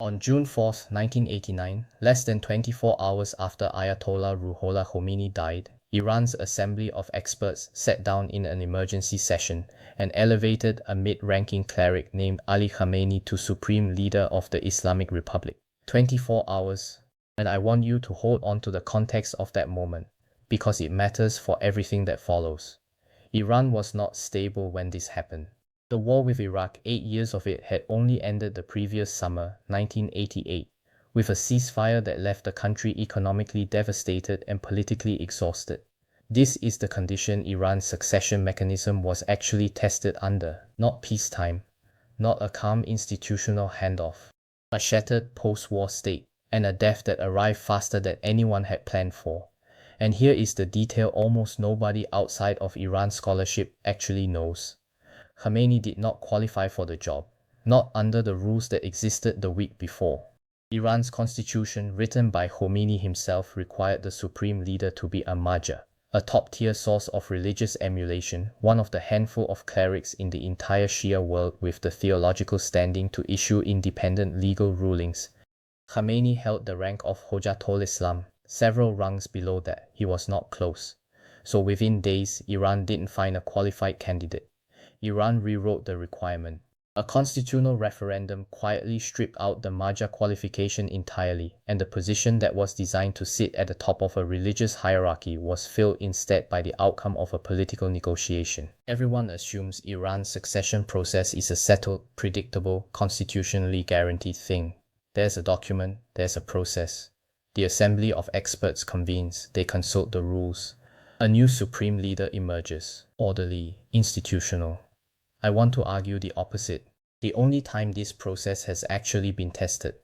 On June 4, 1989, less than 24 hours after Ayatollah Ruhollah Khomeini died, Iran's Assembly of Experts sat down in an emergency session and elevated a mid-ranking cleric named Ali Khamenei to Supreme Leader of the Islamic Republic. 24 hours. And I want you to hold on to the context of that moment, because it matters for everything that follows. Iran was not stable when this happened. The war with Iraq, 8 years of it, had only ended the previous summer, 1988, with a ceasefire that left the country economically devastated and politically exhausted. This is the condition Iran's succession mechanism was actually tested under, not peacetime, not a calm institutional handoff, a shattered post-war state, and a death that arrived faster than anyone had planned for. And here is the detail almost nobody outside of Iran scholarship actually knows. Khamenei did not qualify for the job, not under the rules that existed the week before. Iran's constitution, written by Khomeini himself, required the supreme leader to be a marja, a top-tier source of religious emulation, one of the handful of clerics in the entire Shia world with the theological standing to issue independent legal rulings. Khamenei held the rank of Hojatul Islam, several rungs below that. He was not close. So within days, Iran didn't find a qualified candidate. Iran rewrote the requirement. A constitutional referendum quietly stripped out the marja qualification entirely, and the position that was designed to sit at the top of a religious hierarchy was filled instead by the outcome of a political negotiation. Everyone assumes Iran's succession process is a settled, predictable, constitutionally guaranteed thing. There's a document, there's a process. The Assembly of Experts convenes, they consult the rules. A new supreme leader emerges, orderly, institutional. I want to argue the opposite. The only time this process has actually been tested.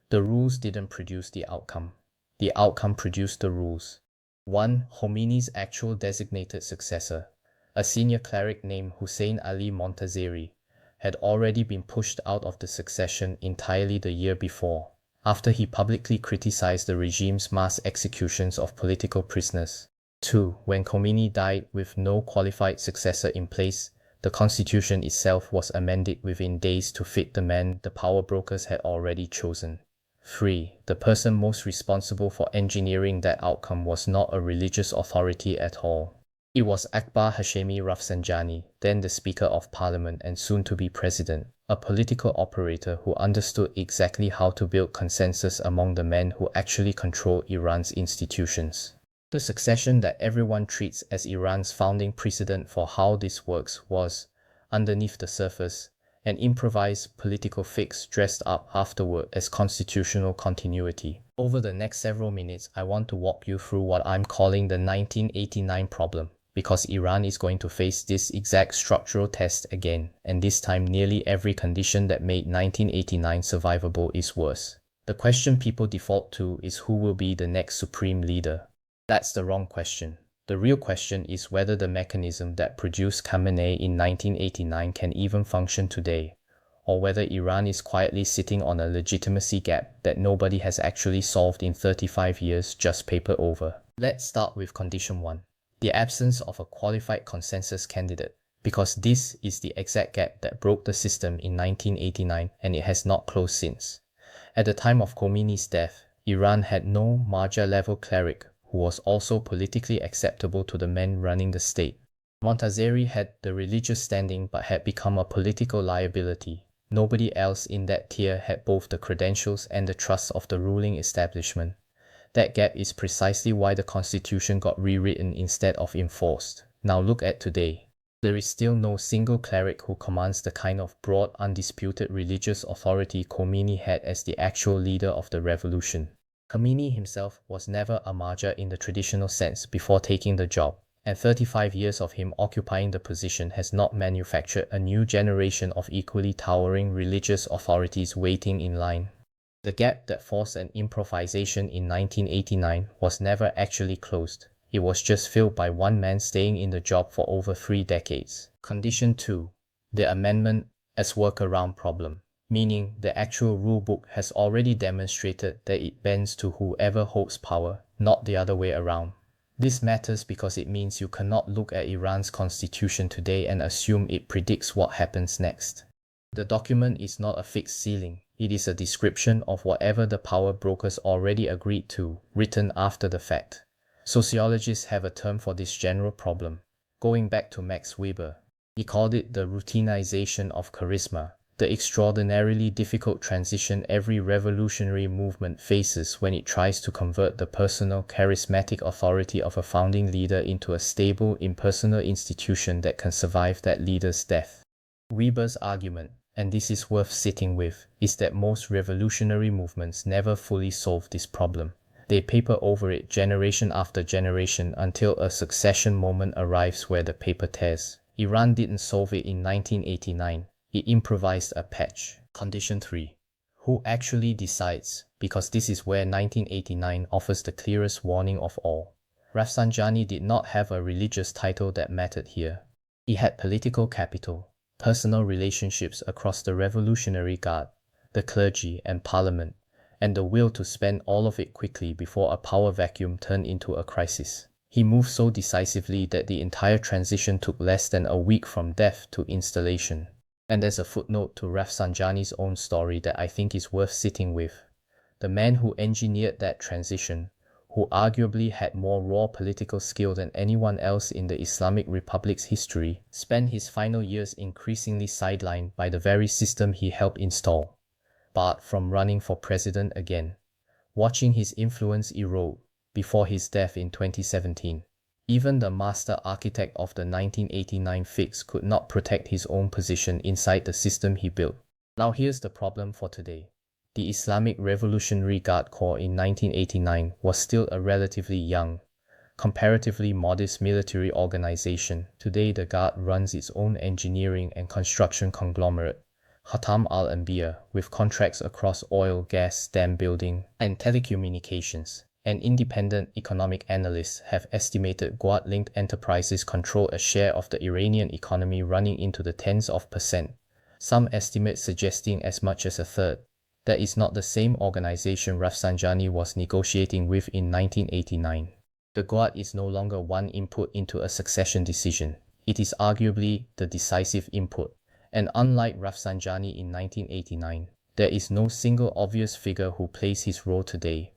The rules didn't produce the outcome. The outcome produced the rules. 1. Khomeini's actual designated successor, a senior cleric named Hussein Ali Montazeri, had already been pushed out of the succession entirely the year before, after he publicly criticized the regime's mass executions of political prisoners. 2. When Khomeini died with no qualified successor in place, the constitution itself was amended within days to fit the man the power brokers had already chosen. 3. The person most responsible for engineering that outcome was not a religious authority at all. It was Akbar Hashemi Rafsanjani, then the Speaker of Parliament and soon to be President, a political operator who understood exactly how to build consensus among the men who actually control Iran's institutions. The succession that everyone treats as Iran's founding precedent for how this works was, underneath the surface, an improvised political fix dressed up afterward as constitutional continuity. Over the next several minutes, I want to walk you through what I'm calling the 1989 problem, because Iran is going to face this exact structural test again, and this time nearly every condition that made 1989 survivable is worse. The question people default to is who will be the next supreme leader. That's the wrong question. The real question is whether the mechanism that produced Khamenei in 1989 can even function today, or whether Iran is quietly sitting on a legitimacy gap that nobody has actually solved in 35 years, just paper over. Let's start with condition 1, the absence of a qualified consensus candidate, because this is the exact gap that broke the system in 1989 and it has not closed since. At the time of Khomeini's death, Iran had no marja-level cleric who was also politically acceptable to the men running the state. Montazeri had the religious standing but had become a political liability. Nobody else in that tier had both the credentials and the trust of the ruling establishment. That gap is precisely why the constitution got rewritten instead of enforced. Now look at today. There is still no single cleric who commands the kind of broad, undisputed religious authority Khomeini had as the actual leader of the revolution. Khomeini himself was never a marja in the traditional sense before taking the job, and 35 years of him occupying the position has not manufactured a new generation of equally towering religious authorities waiting in line. The gap that forced an improvisation in 1989 was never actually closed. It was just filled by one man staying in the job for over 3 decades. Condition 2. The amendment as workaround problem. Meaning the actual rulebook has already demonstrated that it bends to whoever holds power, not the other way around. This matters because it means you cannot look at Iran's constitution today and assume it predicts what happens next. The document is not a fixed ceiling, It is a description of whatever the power brokers already agreed to, written after the fact. Sociologists have a term for this general problem. Going back to Max Weber, he called it the routinization of charisma, the extraordinarily difficult transition every revolutionary movement faces when it tries to convert the personal, charismatic authority of a founding leader into a stable, impersonal institution that can survive that leader's death. Weber's argument, and this is worth sitting with, is that most revolutionary movements never fully solve this problem. They paper over it generation after generation until a succession moment arrives where the paper tears. Iran didn't solve it in 1989. It improvised a patch. Condition 3. Who actually decides? Because this is where 1989 offers the clearest warning of all. Rafsanjani did not have a religious title that mattered here. He had political capital, personal relationships across the Revolutionary Guard, the clergy and parliament, and the will to spend all of it quickly before a power vacuum turned into a crisis. He moved so decisively that the entire transition took less than a week from death to installation. And there's a footnote to Rafsanjani's own story that I think is worth sitting with. The man who engineered that transition, who arguably had more raw political skill than anyone else in the Islamic Republic's history, spent his final years increasingly sidelined by the very system he helped install, barred from running for president again, watching his influence erode before his death in 2017. Even the master architect of the 1989 fix could not protect his own position inside the system he built. Now here's the problem for today. The Islamic Revolutionary Guard Corps in 1989 was still a relatively young, comparatively modest military organization. Today the Guard runs its own engineering and construction conglomerate, Khatam al-Anbiya, with contracts across oil, gas, dam building, and telecommunications. And independent economic analysts have estimated Guard-linked enterprises control a share of the Iranian economy running into the tens of percent, some estimates suggesting as much as a third. That is not the same organization Rafsanjani was negotiating with in 1989. The Guard is no longer one input into a succession decision. It is arguably the decisive input. And unlike Rafsanjani in 1989, there is no single obvious figure who plays his role today.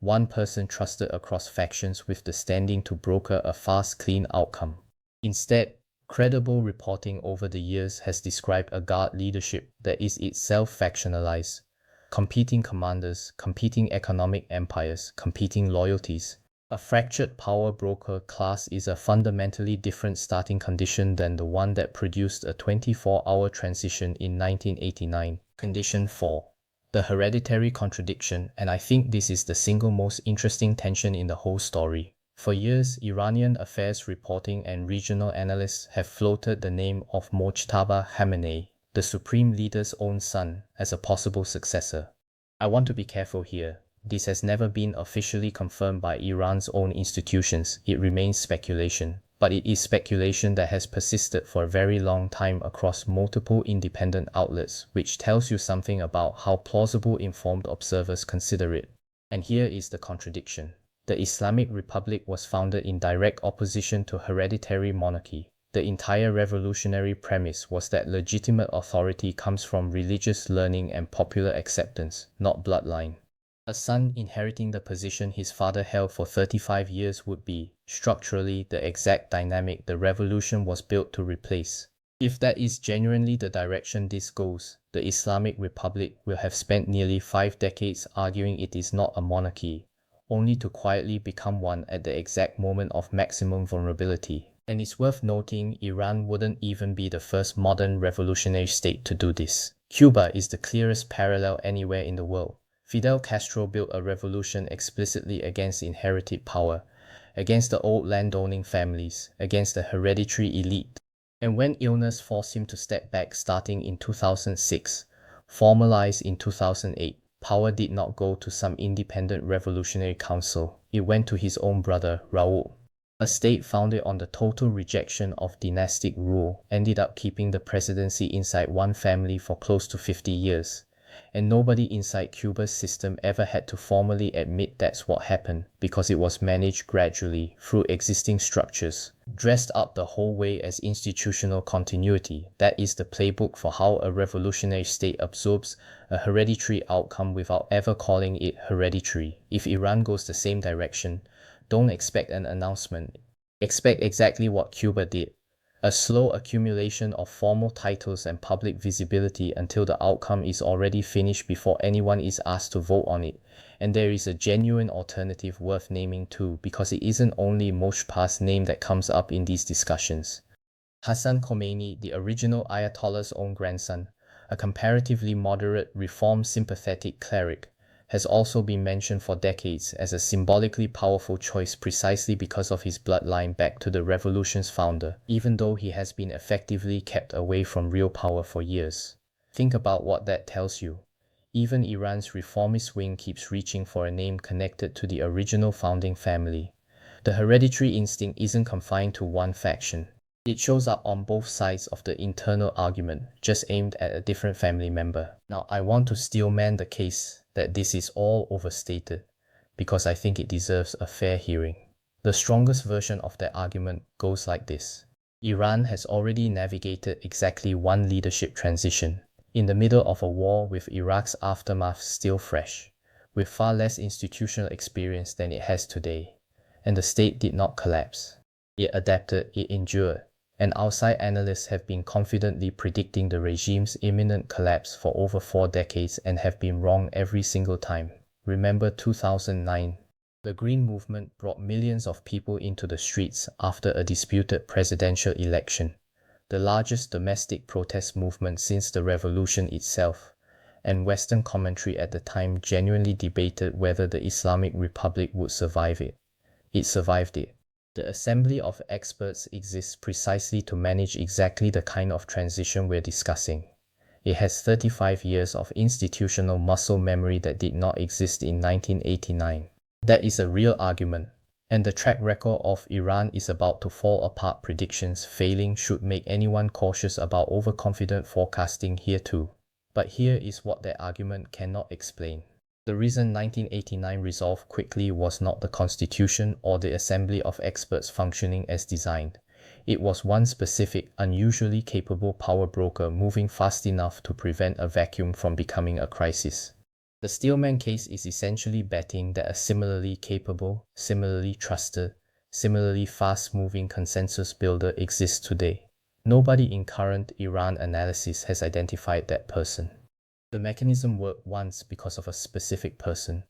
One person trusted across factions with the standing to broker a fast, clean outcome. Instead, credible reporting over the years has described a Guard leadership that is itself factionalized, competing commanders, competing economic empires, competing loyalties. A fractured power broker class is a fundamentally different starting condition than the one that produced a 24-hour transition in 1989. Condition 4. The hereditary contradiction, and I think this is the single most interesting tension in the whole story. For years, Iranian affairs reporting and regional analysts have floated the name of Mojtaba Khamenei, the supreme leader's own son, as a possible successor. I want to be careful here. This has never been officially confirmed by Iran's own institutions. It remains speculation. But it is speculation that has persisted for a very long time across multiple independent outlets, which tells you something about how plausible informed observers consider it. And here is the contradiction. The Islamic Republic was founded in direct opposition to hereditary monarchy. The entire revolutionary premise was that legitimate authority comes from religious learning and popular acceptance, not bloodline. A son inheriting the position his father held for 35 years would be, structurally, the exact dynamic the revolution was built to replace. If that is genuinely the direction this goes, the Islamic Republic will have spent nearly 5 decades arguing it is not a monarchy, only to quietly become one at the exact moment of maximum vulnerability. And it's worth noting Iran wouldn't even be the first modern revolutionary state to do this. Cuba is the clearest parallel anywhere in the world. Fidel Castro built a revolution explicitly against inherited power, against the old landowning families, against the hereditary elite. And when illness forced him to step back starting in 2006, formalized in 2008, power did not go to some independent revolutionary council. It went to his own brother, Raul. A state founded on the total rejection of dynastic rule ended up keeping the presidency inside one family for close to 50 years. and nobody inside Cuba's system ever had to formally admit that's what happened because it was managed gradually through existing structures, dressed up the whole way as institutional continuity. That is the playbook for how a revolutionary state absorbs a hereditary outcome without ever calling it hereditary. If Iran goes the same direction, don't expect an announcement. Expect exactly what Cuba did. A slow accumulation of formal titles and public visibility until the outcome is already finished before anyone is asked to vote on it. And there is a genuine alternative worth naming too, because it isn't only Mosheph's name that comes up in these discussions. Hassan Khomeini, the original Ayatollah's own grandson, a comparatively moderate, reform-sympathetic cleric, has also been mentioned for decades as a symbolically powerful choice precisely because of his bloodline back to the revolution's founder, even though he has been effectively kept away from real power for years. Think about what that tells you. Even Iran's reformist wing keeps reaching for a name connected to the original founding family. The hereditary instinct isn't confined to one faction. It shows up on both sides of the internal argument, just aimed at a different family member. Now, I want to steelman the case that this is all overstated, because I think it deserves a fair hearing. The strongest version of that argument goes like this. Iran has already navigated exactly one leadership transition, in the middle of a war with Iraq's aftermath still fresh, with far less institutional experience than it has today. And the state did not collapse. It adapted, it endured. And outside analysts have been confidently predicting the regime's imminent collapse for over 4 decades and have been wrong every single time. Remember 2009? The Green Movement brought millions of people into the streets after a disputed presidential election, the largest domestic protest movement since the revolution itself, and Western commentary at the time genuinely debated whether the Islamic Republic would survive it. It survived it. The assembly of experts exists precisely to manage exactly the kind of transition we're discussing. It has 35 years of institutional muscle memory that did not exist in 1989. That is a real argument, and the track record of Iran is about to fall apart. Predictions failing should make anyone cautious about overconfident forecasting here too. But here is what that argument cannot explain. The reason 1989 resolved quickly was not the constitution or the assembly of experts functioning as designed. It was one specific, unusually capable power broker moving fast enough to prevent a vacuum from becoming a crisis. The Steelman case is essentially betting that a similarly capable, similarly trusted, similarly fast-moving consensus builder exists today. Nobody in current Iran analysis has identified that person. The mechanism worked once because of a specific person,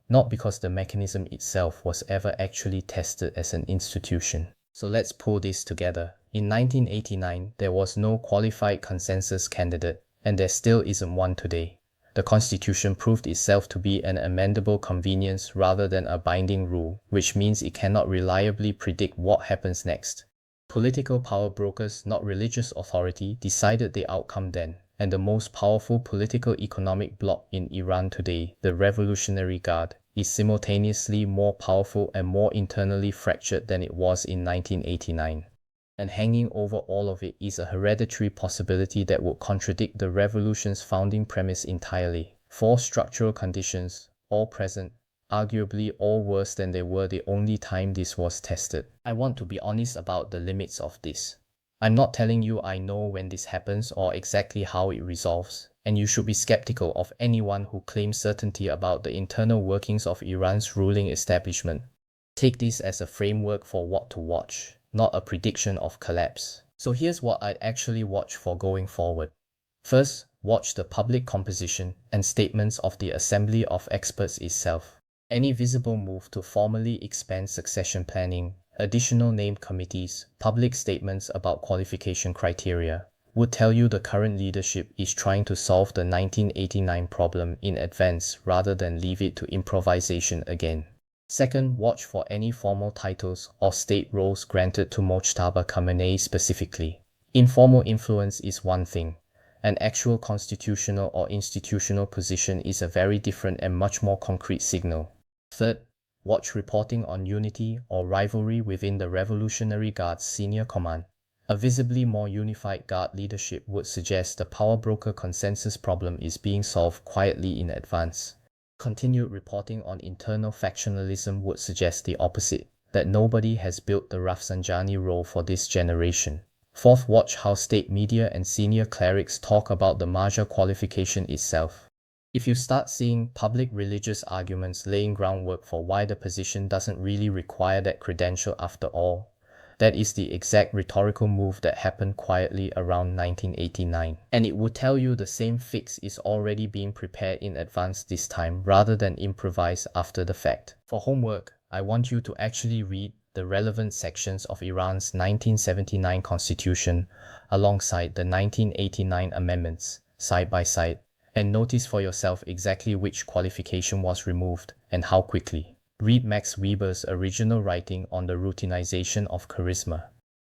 not because the mechanism itself was ever actually tested as an institution. So let's pull this together. In 1989, there was no qualified consensus candidate, and there still isn't one today. The Constitution proved itself to be an amendable convenience rather than a binding rule, which means it cannot reliably predict what happens next. Political power brokers, not religious authority, decided the outcome then. And the most powerful political economic bloc in Iran today, the Revolutionary Guard, is simultaneously more powerful and more internally fractured than it was in 1989. And hanging over all of it is a hereditary possibility that would contradict the revolution's founding premise entirely. 4 structural conditions, all present, arguably all worse than they were the only time this was tested. I want to be honest about the limits of this. I'm not telling you I know when this happens or exactly how it resolves, and you should be skeptical of anyone who claims certainty about the internal workings of Iran's ruling establishment. Take this as a framework for what to watch, not a prediction of collapse. So here's what I'd actually watch for going forward. First, watch the public composition and statements of the Assembly of Experts itself. Any visible move to formally expand succession planning, additional named committees, public statements about qualification criteria, would tell you the current leadership is trying to solve the 1989 problem in advance rather than leave it to improvisation again. Second, watch for any formal titles or state roles granted to Mojtaba Khamenei specifically. Informal influence is one thing. An actual constitutional or institutional position is a very different and much more concrete signal. Third, watch reporting on unity or rivalry within the Revolutionary Guard's senior command. A visibly more unified guard leadership would suggest the power broker consensus problem is being solved quietly in advance. Continued reporting on internal factionalism would suggest the opposite, that nobody has built the Rafsanjani role for this generation. Fourth, watch how state media and senior clerics talk about the Marja qualification itself. If you start seeing public religious arguments laying groundwork for why the position doesn't really require that credential after all, that is the exact rhetorical move that happened quietly around 1989. And it would tell you the same fix is already being prepared in advance this time rather than improvised after the fact. For homework, I want you to actually read the relevant sections of Iran's 1979 constitution alongside the 1989 amendments, side by side, and notice for yourself exactly which qualification was removed and how quickly. Read Max Weber's original writing on the routinization of charisma.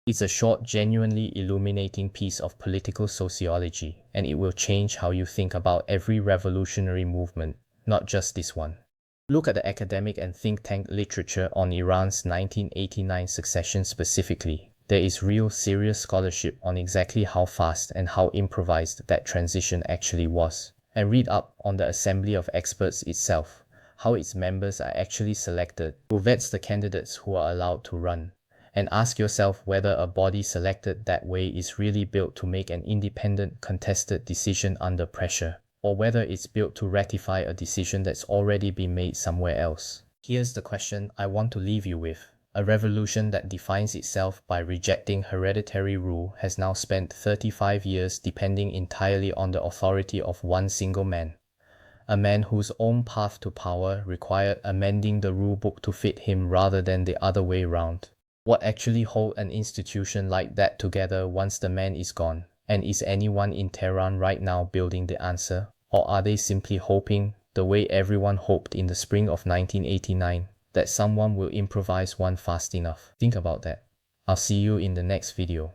It's a short, genuinely illuminating piece of political sociology, and it will change how you think about every revolutionary movement, not just this one. Look at the academic and think tank literature on Iran's 1989 succession specifically. There is real serious scholarship on exactly how fast and how improvised that transition actually was. And read up on the Assembly of Experts itself, how its members are actually selected, who vets the candidates who are allowed to run, and ask yourself whether a body selected that way is really built to make an independent, contested decision under pressure, or whether it's built to ratify a decision that's already been made somewhere else. Here's the question I want to leave you with. A revolution that defines itself by rejecting hereditary rule has now spent 35 years depending entirely on the authority of one single man. A man whose own path to power required amending the rule book to fit him rather than the other way round. What actually holds an institution like that together once the man is gone? And is anyone in Tehran right now building the answer? Or are they simply hoping, the way everyone hoped in the spring of 1989, that someone will improvise one fast enough? Think about that. I'll see you in the next video.